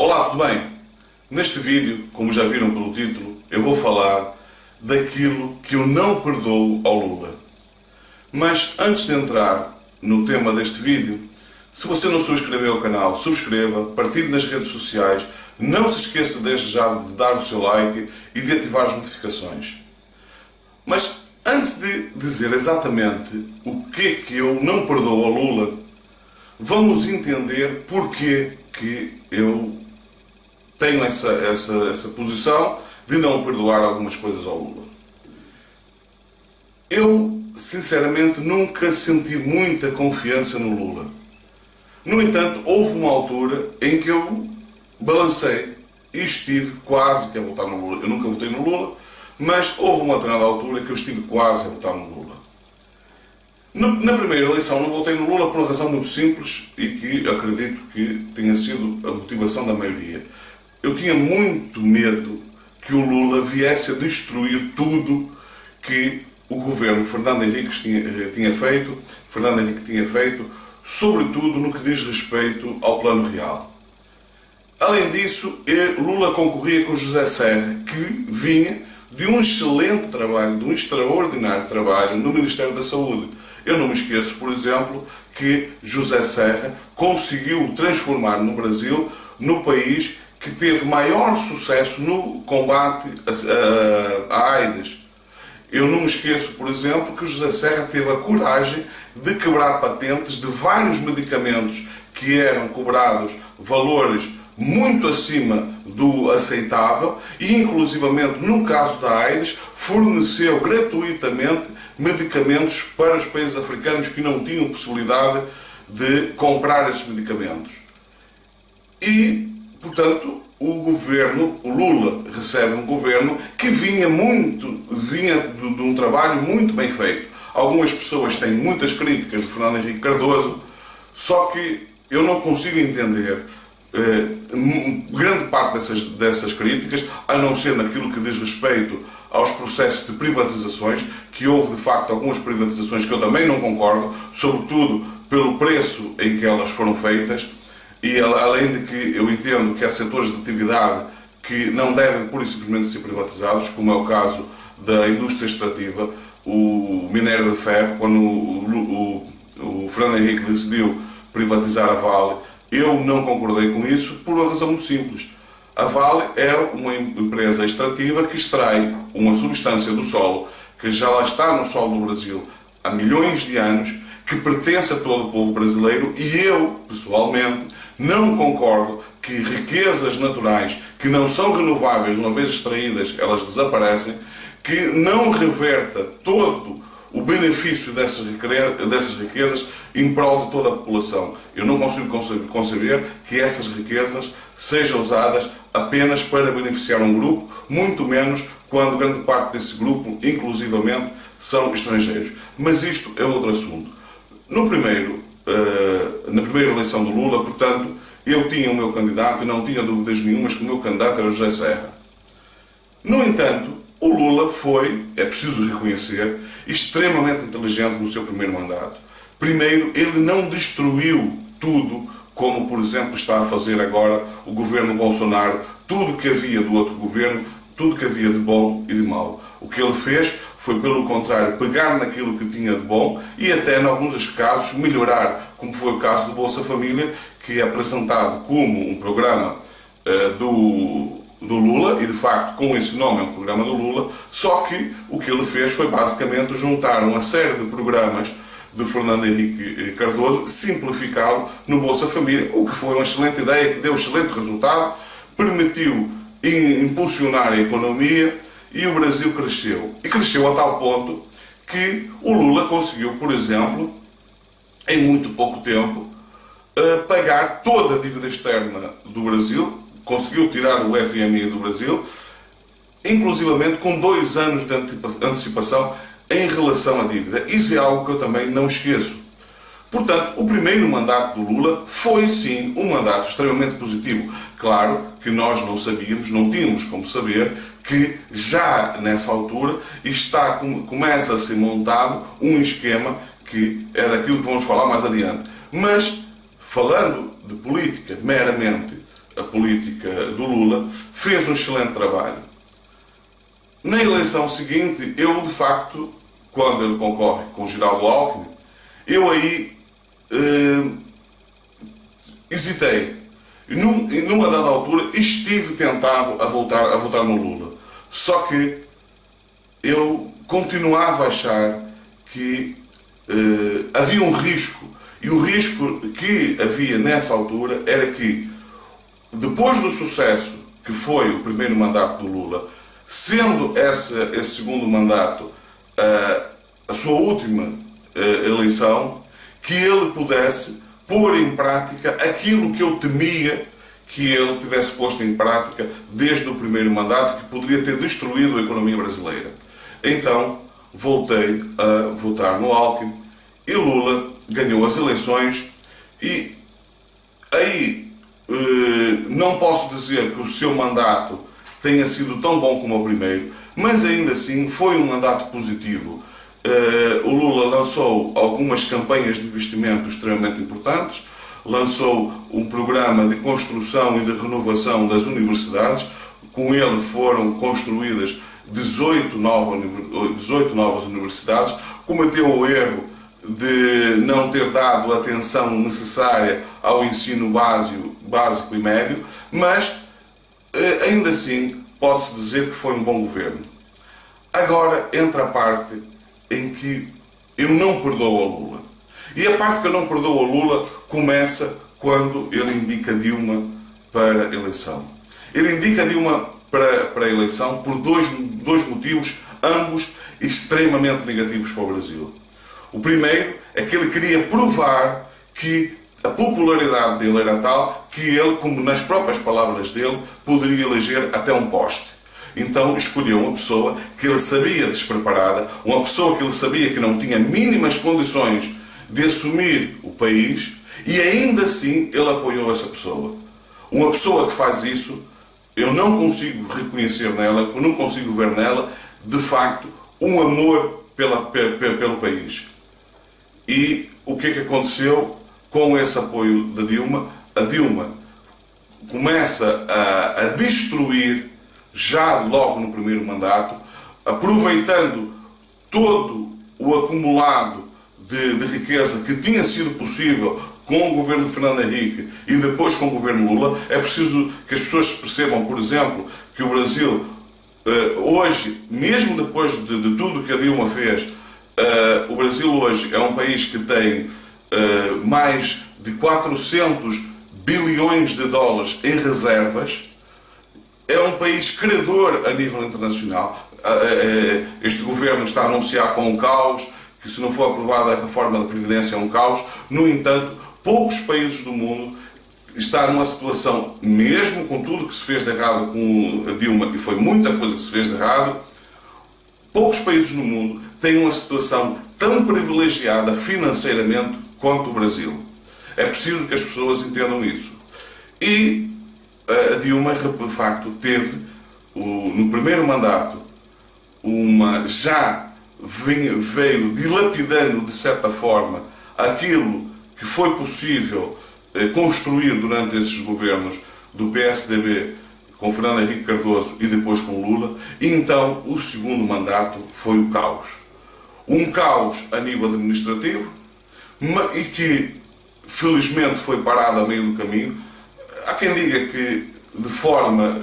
Olá, tudo bem? Neste vídeo, como já viram pelo título, eu vou falar daquilo que eu não perdoo ao Lula. Mas antes de entrar no tema deste vídeo, se você não subscreveu o canal, subscreva, partilhe nas redes sociais, não se esqueça desde já de dar o seu like e de ativar as notificações. Mas antes de dizer exatamente o que é que eu não perdoo ao Lula, vamos entender porque que eu tenho essa posição de não perdoar algumas coisas ao Lula. Eu, sinceramente, nunca senti muita confiança no Lula. No entanto, houve uma altura em que eu balancei e estive quase que a votar no Lula. Eu nunca votei no Lula, mas houve uma determinada altura que eu estive quase a votar no Lula. Na primeira eleição não votei no Lula por uma razão muito simples e que acredito que tenha sido a motivação da maioria. Eu tinha muito medo que o Lula viesse a destruir tudo que o governo Fernando Henrique tinha feito, sobretudo no que diz respeito ao Plano Real. Além disso, Lula concorria com José Serra, que vinha de um excelente trabalho, de um extraordinário trabalho no Ministério da Saúde. Eu não me esqueço, por exemplo, que José Serra conseguiu transformar no Brasil, no país que teve maior sucesso no combate à AIDS. Eu não me esqueço, por exemplo, que o José Serra teve a coragem de quebrar patentes de vários medicamentos que eram cobrados valores muito acima do aceitável e, inclusivamente, no caso da AIDS, forneceu gratuitamente medicamentos para os países africanos que não tinham possibilidade de comprar esses medicamentos. E, portanto, o Lula recebe um governo que vinha de um trabalho muito bem feito. Algumas pessoas têm muitas críticas de Fernando Henrique Cardoso, só que eu não consigo entender grande parte dessas críticas, a não ser naquilo que diz respeito aos processos de privatizações, que houve de facto algumas privatizações que eu também não concordo, sobretudo pelo preço em que elas foram feitas, e além de que eu entendo que há setores de atividade que não devem pura e simplesmente ser privatizados, como é o caso da indústria extrativa, o minério de ferro, quando o Fernando Henrique decidiu privatizar a Vale, eu não concordei com isso por uma razão muito simples. A Vale é uma empresa extrativa que extrai uma substância do solo que já lá está no solo do Brasil há milhões de anos, que pertence a todo o povo brasileiro, e eu, pessoalmente, não concordo que riquezas naturais que não são renováveis, uma vez extraídas, elas desaparecem, que não reverta todo o benefício dessas riquezas em prol de toda a população. Eu não consigo conceber que essas riquezas sejam usadas apenas para beneficiar um grupo, muito menos quando grande parte desse grupo, inclusivamente, são estrangeiros. Mas isto é outro assunto. Na primeira eleição do Lula, portanto, eu tinha o meu candidato e não tinha dúvidas nenhumas que o meu candidato era José Serra. No entanto, o Lula foi, é preciso reconhecer, extremamente inteligente no seu primeiro mandato. Primeiro, ele não destruiu tudo, como, por exemplo, está a fazer agora o governo Bolsonaro, tudo que havia do outro governo, tudo que havia de bom e de mau. O que ele fez foi, pelo contrário, pegar naquilo que tinha de bom e até, em alguns casos, melhorar, como foi o caso do Bolsa Família, que é apresentado como um programa do Lula, e de facto com esse nome é um programa do Lula, só que o que ele fez foi basicamente juntar uma série de programas de Fernando Henrique Cardoso, simplificá-lo no Bolsa Família, o que foi uma excelente ideia, que deu excelente resultado, permitiu impulsionar a economia e o Brasil cresceu. E cresceu a tal ponto que o Lula conseguiu, por exemplo, em muito pouco tempo, pagar toda a dívida externa do Brasil, conseguiu tirar o FMI do Brasil, inclusivamente com 2 anos de antecipação em relação à dívida. Isso é algo que eu também não esqueço. Portanto, o primeiro mandato do Lula foi sim um mandato extremamente positivo. Claro que nós não sabíamos, não tínhamos como saber, que já nessa altura começa a ser montado um esquema que é daquilo que vamos falar mais adiante. Mas, falando de política meramente a política do Lula, fez um excelente trabalho. Na eleição seguinte, eu de facto, quando ele concorre com o Geraldo Alckmin, eu aí hesitei. Numa dada altura estive tentado a votar no Lula. Só que eu continuava a achar que havia um risco. E o risco que havia nessa altura era que, depois do sucesso que foi o primeiro mandato do Lula, sendo esse segundo mandato a sua última eleição, que ele pudesse pôr em prática aquilo que eu temia que ele tivesse posto em prática desde o primeiro mandato, que poderia ter destruído a economia brasileira. Então, voltei a votar no Alckmin e Lula ganhou as eleições e aí não posso dizer que o seu mandato tenha sido tão bom como o primeiro, mas ainda assim foi um mandato positivo. O Lula lançou algumas campanhas de investimento extremamente importantes, lançou um programa de construção e de renovação das universidades, com ele foram construídas 18 novas universidades, cometeu o erro de não ter dado a atenção necessária ao ensino básico e médio, mas ainda assim pode-se dizer que foi um bom governo. Agora entra a parte em que eu não perdoo ao Lula. E a parte que eu não perdoo ao Lula começa quando ele indica Dilma para a eleição. Ele indica Dilma para a eleição por dois motivos, ambos extremamente negativos para o Brasil. O primeiro é que ele queria provar que a popularidade dele era tal que ele, como nas próprias palavras dele, poderia eleger até um poste. Então escolheu uma pessoa que ele sabia despreparada, uma pessoa que ele sabia que não tinha mínimas condições de assumir o país, e ainda assim ele apoiou essa pessoa. Uma pessoa que faz isso, eu não consigo reconhecer nela, eu não consigo ver nela, de facto, um amor pelo país. E o que é que aconteceu com esse apoio da Dilma? A Dilma começa a destruir, já logo no primeiro mandato, aproveitando todo o acumulado de riqueza que tinha sido possível com o governo de Fernando Henrique e depois com o governo Lula. É preciso que as pessoas percebam, por exemplo, que o Brasil, hoje, mesmo depois de tudo que a Dilma fez, o Brasil hoje é um país que tem mais de 400 bilhões de dólares em reservas. É um país credor a nível internacional. Este governo está a anunciar com um caos, que se não for aprovada a reforma da Previdência é um caos. No entanto, poucos países do mundo estão numa situação, mesmo com tudo que se fez de errado com a Dilma, e foi muita coisa que se fez de errado, poucos países no mundo têm uma situação tão privilegiada financeiramente quanto o Brasil. É preciso que as pessoas entendam isso. E a Dilma, de facto, teve, no primeiro mandato, veio dilapidando, de certa forma, aquilo que foi possível construir durante esses governos do PSDB, com Fernando Henrique Cardoso e depois com Lula, e então o segundo mandato foi o caos. Um caos a nível administrativo, e que felizmente foi parado a meio do caminho. Há quem diga que de forma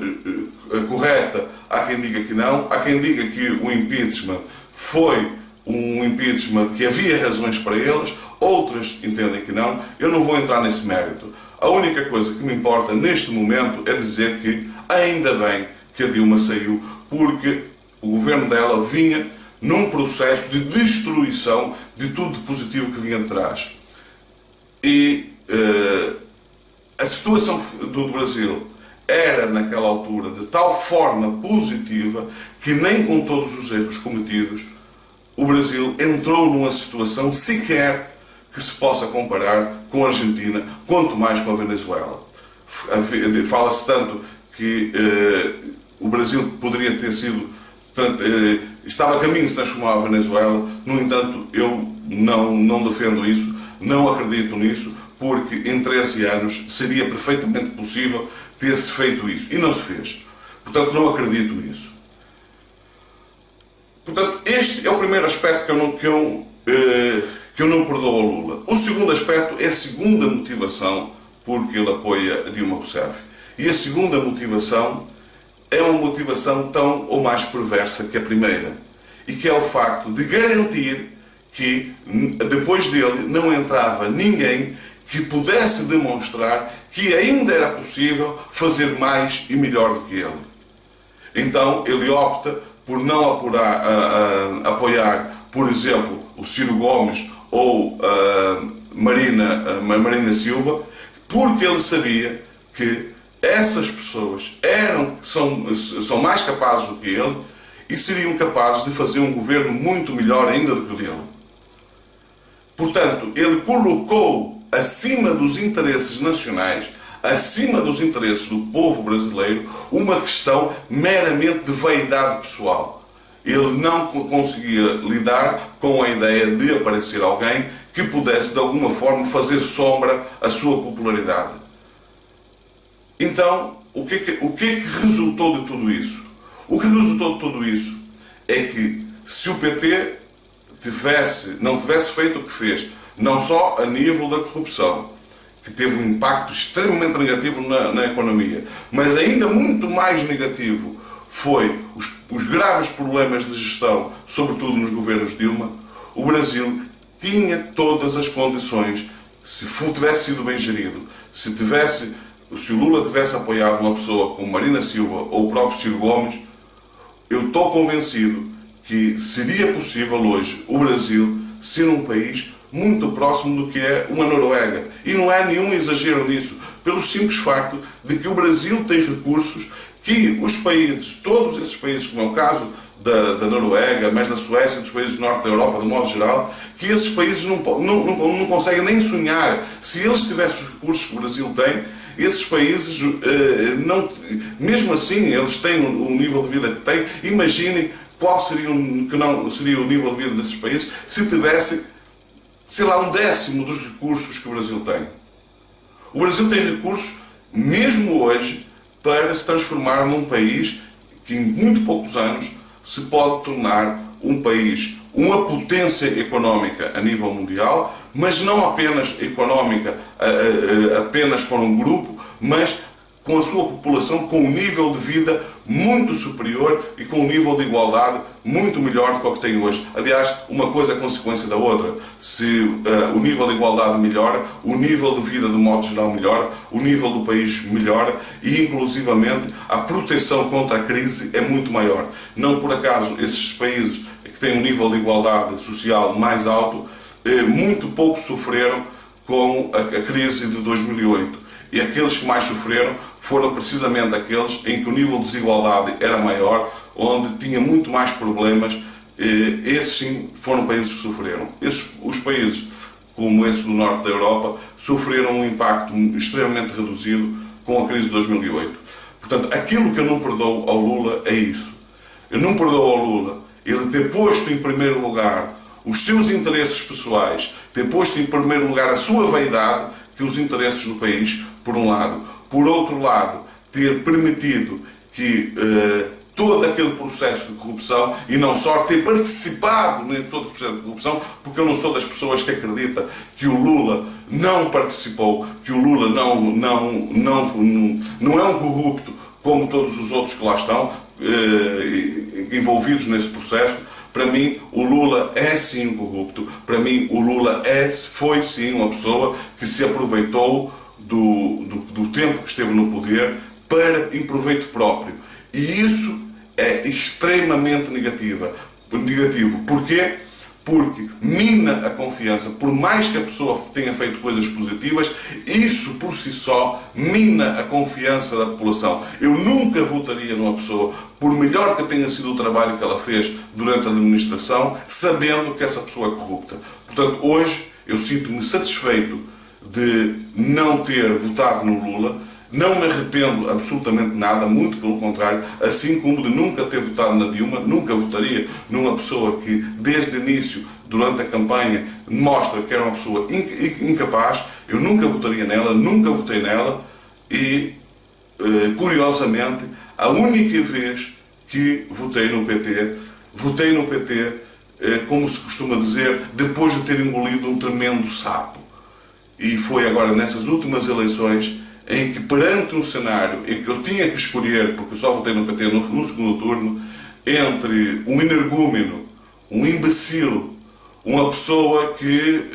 correta, há quem diga que não, há quem diga que o impeachment foi um impeachment que havia razões para eles, outras entendem que não. Eu não vou entrar nesse mérito. A única coisa que me importa neste momento é dizer que ainda bem que a Dilma saiu, porque o governo dela vinha num processo de destruição de tudo de positivo que vinha de trás. E a situação do Brasil era, naquela altura, de tal forma positiva que nem com todos os erros cometidos o Brasil entrou numa situação sequer que se possa comparar com a Argentina, quanto mais com a Venezuela. Fala-se tanto que o Brasil poderia ter sido, estava a caminho de transformar a Venezuela. No entanto, eu não defendo isso, não acredito nisso, porque em 13 anos seria perfeitamente possível ter-se feito isso. E não se fez. Portanto, não acredito nisso. Portanto, este é o primeiro aspecto que eu não perdoo ao Lula. O segundo aspecto é a segunda motivação porque ele apoia a Dilma Rousseff. E a segunda motivação é uma motivação tão ou mais perversa que a primeira. E que é o facto de garantir que depois dele não entrava ninguém que pudesse demonstrar que ainda era possível fazer mais e melhor do que ele. Então ele opta por não apoiar, por exemplo, o Ciro Gomes ou a Marina Silva, porque ele sabia que essas pessoas são mais capazes do que ele e seriam capazes de fazer um governo muito melhor ainda do que o dele. Portanto, ele colocou acima dos interesses nacionais, acima dos interesses do povo brasileiro, uma questão meramente de vaidade pessoal. Ele não conseguia lidar com a ideia de aparecer alguém que pudesse, de alguma forma, fazer sombra à sua popularidade. Então, o que é que resultou de tudo isso? O que resultou de tudo isso é que, se o PT não tivesse feito o que fez, não só a nível da corrupção, que teve um impacto extremamente negativo na economia, mas ainda muito mais negativo foi os graves problemas de gestão, sobretudo nos governos Dilma, o Brasil tinha todas as condições, se tivesse sido bem gerido, se o Lula tivesse apoiado uma pessoa como Marina Silva ou o próprio Ciro Gomes, eu estou convencido que seria possível hoje o Brasil ser um país muito próximo do que é uma Noruega. E não há nenhum exagero nisso, pelo simples facto de que o Brasil tem recursos que os países, todos esses países, como é o caso da Noruega, mas da Suécia, dos países do norte da Europa, de modo geral, que esses países não conseguem nem sonhar. Se eles tivessem os recursos que o Brasil tem, esses países, mesmo assim, eles têm o nível de vida que têm. Imaginem qual seria o nível de vida desses países se tivessem, sei lá, 1/10 dos recursos que o Brasil tem. O Brasil tem recursos, mesmo hoje, para se transformar num país que em muito poucos anos se pode tornar um país, uma potência económica a nível mundial, mas não apenas económica, apenas para um grupo, mas com a sua população com um nível de vida muito superior e com um nível de igualdade muito melhor do que o que tem hoje. Aliás, uma coisa é consequência da outra. Se o nível de igualdade melhora, o nível de vida de modo geral melhora, o nível do país melhora e, inclusivamente, a proteção contra a crise é muito maior. Não por acaso esses países que têm um nível de igualdade social mais alto, muito pouco sofreram com a crise de 2008. E aqueles que mais sofreram foram precisamente aqueles em que o nível de desigualdade era maior, onde tinha muito mais problemas. Esses sim foram países que sofreram. Os países, como esse do norte da Europa, sofreram um impacto extremamente reduzido com a crise de 2008. Portanto, aquilo que eu não perdoo ao Lula é isso. Eu não perdoo ao Lula ele ter posto em primeiro lugar os seus interesses pessoais, ter posto em primeiro lugar a sua vaidade, que os interesses do país, por um lado. Por outro lado, ter permitido que todo aquele processo de corrupção, e não só ter participado em todo o processo de corrupção, porque eu não sou das pessoas que acredita que o Lula não participou, que o Lula não é um corrupto como todos os outros que lá estão envolvidos nesse processo. Para mim, o Lula é sim um corrupto. Para mim, o Lula foi sim uma pessoa que se aproveitou do tempo que esteve no poder em proveito próprio. E isso é extremamente negativo. Porquê? Porque mina a confiança. Por mais que a pessoa tenha feito coisas positivas, isso por si só mina a confiança da população. Eu nunca votaria numa pessoa, por melhor que tenha sido o trabalho que ela fez durante a administração, sabendo que essa pessoa é corrupta. Portanto, hoje eu sinto-me satisfeito de não ter votado no Lula. Não me arrependo absolutamente nada, muito pelo contrário, assim como de nunca ter votado na Dilma. Nunca votaria numa pessoa que, desde o início durante a campanha mostra que era uma pessoa incapaz. Eu nunca votaria nela, nunca votei nela e, curiosamente, a única vez que votei no PT, como se costuma dizer, depois de ter engolido um tremendo sapo. E foi agora nessas últimas eleições em que, perante um cenário em que eu tinha que escolher, porque eu só votei no PT no segundo turno, entre um energúmeno, um imbecil, uma pessoa que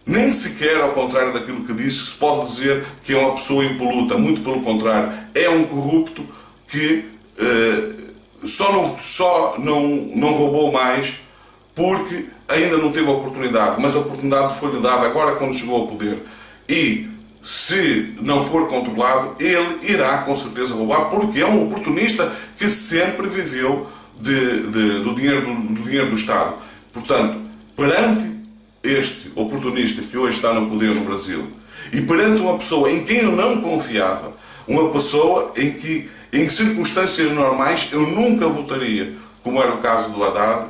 nem sequer, ao contrário daquilo que disse, se pode dizer que é uma pessoa impoluta, muito pelo contrário, é um corrupto que só não roubou mais porque ainda não teve a oportunidade, mas a oportunidade foi-lhe dada agora quando chegou ao poder. E se não for controlado, ele irá com certeza roubar, porque é um oportunista que sempre viveu do dinheiro do Estado. Portanto, perante este oportunista que hoje está no poder no Brasil, e perante uma pessoa em quem eu não confiava, uma pessoa em que, em circunstâncias normais, eu nunca votaria, como era o caso do Haddad,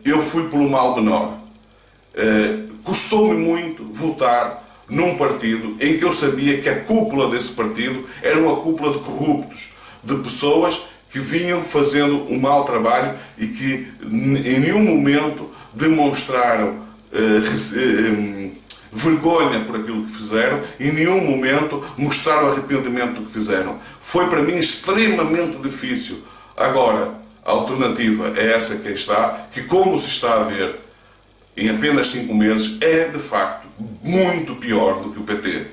eu fui pelo mal menor. Custou-me muito votar num partido em que eu sabia que a cúpula desse partido era uma cúpula de corruptos, de pessoas que vinham fazendo um mau trabalho e que em nenhum momento demonstraram vergonha por aquilo que fizeram e em nenhum momento mostraram arrependimento do que fizeram. Foi para mim extremamente difícil. Agora, a alternativa é essa que está, que, como se está a ver, em apenas 5 meses, é de facto muito pior do que o PT.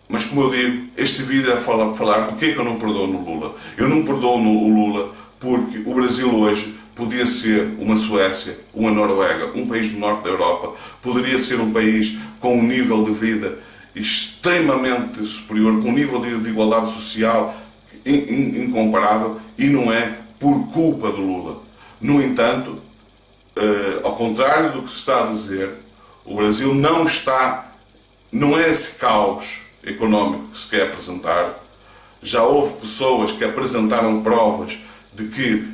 Mas, como eu digo, este vídeo é falar do que é que eu não perdoo no Lula. Eu não perdoo o Lula porque o Brasil hoje podia ser uma Suécia, uma Noruega, um país do norte da Europa, poderia ser um país com um nível de vida extremamente superior, com um nível de igualdade social incomparável, e não é por culpa do Lula. No entanto, ao contrário do que se está a dizer, o Brasil não é esse caos económico que se quer apresentar. Já houve pessoas que apresentaram provas de que,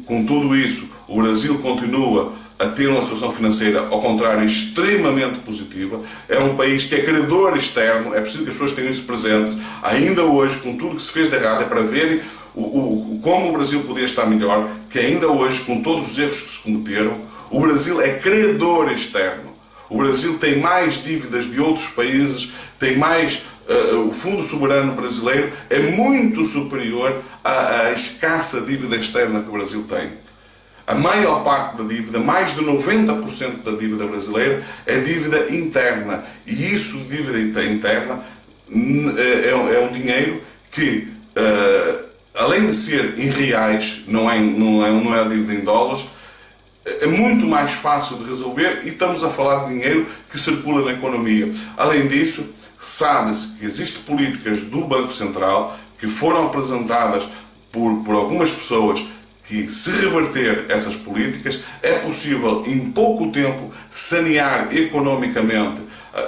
com tudo isso, o Brasil continua a ter uma situação financeira, ao contrário, extremamente positiva. É um país que é credor externo, é preciso que as pessoas tenham isso presente. Ainda hoje, com tudo que se fez de errado, é para verem como o Brasil podia estar melhor, que ainda hoje, com todos os erros que se cometeram, o Brasil é credor externo. O Brasil tem mais dívidas de outros países, tem mais... o Fundo Soberano Brasileiro é muito superior à escassa dívida externa que o Brasil tem. A maior parte da dívida, mais de 90% da dívida brasileira, é dívida interna. E isso, dívida interna, é um dinheiro que, além de ser em reais, não é a dívida em dólares, é muito mais fácil de resolver, e estamos a falar de dinheiro que circula na economia. Além disso, sabe-se que existem políticas do Banco Central que foram apresentadas por algumas pessoas que, se reverter essas políticas, é possível em pouco tempo sanear economicamente,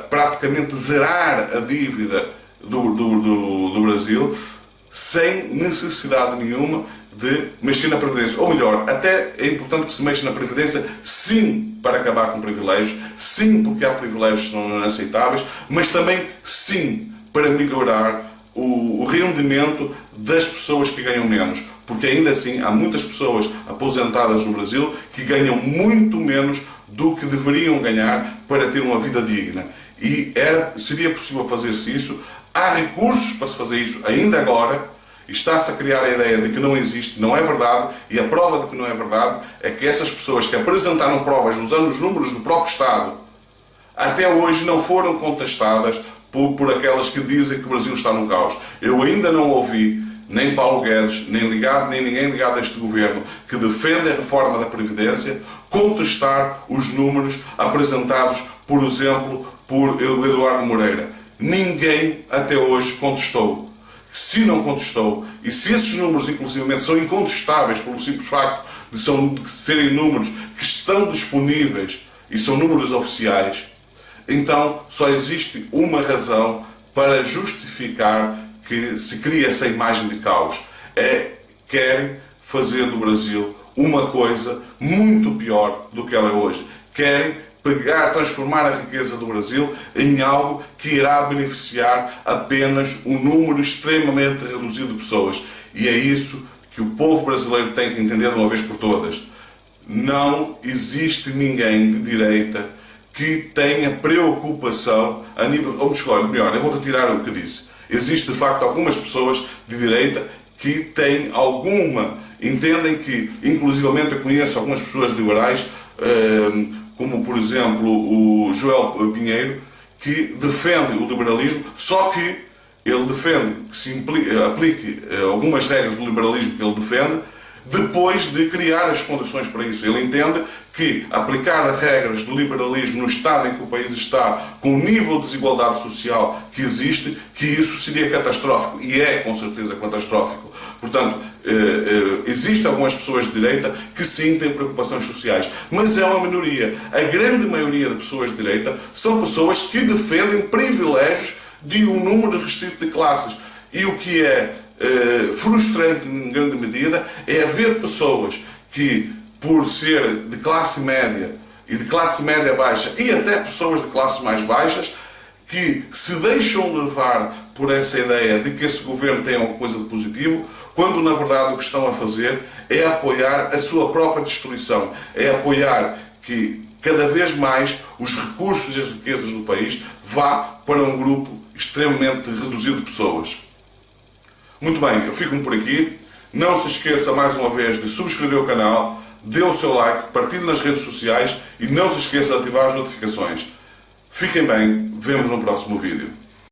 praticamente zerar a dívida do Brasil, sem necessidade nenhuma de mexer na Previdência. Ou melhor, até é importante que se mexa na Previdência, sim, para acabar com privilégios, sim, porque há privilégios que são inaceitáveis, mas também, sim, para melhorar o rendimento das pessoas que ganham menos. Porque ainda assim há muitas pessoas aposentadas no Brasil que ganham muito menos do que deveriam ganhar para ter uma vida digna. E seria possível fazer-se isso. Há recursos para se fazer isso ainda agora. Está-se a criar a ideia de que não existe, não é verdade, e a prova de que não é verdade é que essas pessoas que apresentaram provas usando os números do próprio Estado, até hoje não foram contestadas por aquelas que dizem que o Brasil está num caos. Eu ainda não ouvi nem Paulo Guedes, nem ninguém ligado a este governo que defende a reforma da Previdência contestar os números apresentados, por exemplo, por Eduardo Moreira. Ninguém até hoje contestou. Se não contestou, e se esses números, inclusivamente, são incontestáveis pelo simples facto de serem números que estão disponíveis e são números oficiais, então só existe uma razão para justificar que se cria essa imagem de caos. Querem fazer do Brasil uma coisa muito pior do que ela é hoje. Querem transformar a riqueza do Brasil em algo que irá beneficiar apenas um número extremamente reduzido de pessoas. E é isso que o povo brasileiro tem que entender de uma vez por todas. Não existe ninguém de direita que tenha preocupação a nível... Ou melhor, eu vou retirar o que disse. Existe, de facto, algumas pessoas de direita que têm entendem que, inclusivamente, eu conheço algumas pessoas liberais, como, por exemplo, o Joel Pinheiro, que defende o liberalismo, só que ele defende que se aplique algumas regras do liberalismo que ele defende, depois de criar as condições para isso. Ele entende que aplicar as regras do liberalismo no estado em que o país está, com o nível de desigualdade social que existe, que isso seria catastrófico. E é, com certeza, catastrófico. Portanto, existem algumas pessoas de direita que sim têm preocupações sociais, mas é uma minoria. A grande maioria de pessoas de direita são pessoas que defendem privilégios de um número restrito de classes. E o que é frustrante, em grande medida, é haver pessoas que, por ser de classe média e de classe média baixa, e até pessoas de classes mais baixas, que se deixam levar por essa ideia de que esse governo tem alguma coisa de positivo, quando na verdade o que estão a fazer é apoiar a sua própria destruição, é apoiar que cada vez mais os recursos e as riquezas do país vá para um grupo extremamente reduzido de pessoas. Muito bem, eu fico por aqui. Não se esqueça mais uma vez de subscrever o canal, dê o seu like, partilhe nas redes sociais e não se esqueça de ativar as notificações. Fiquem bem, vemos no próximo vídeo.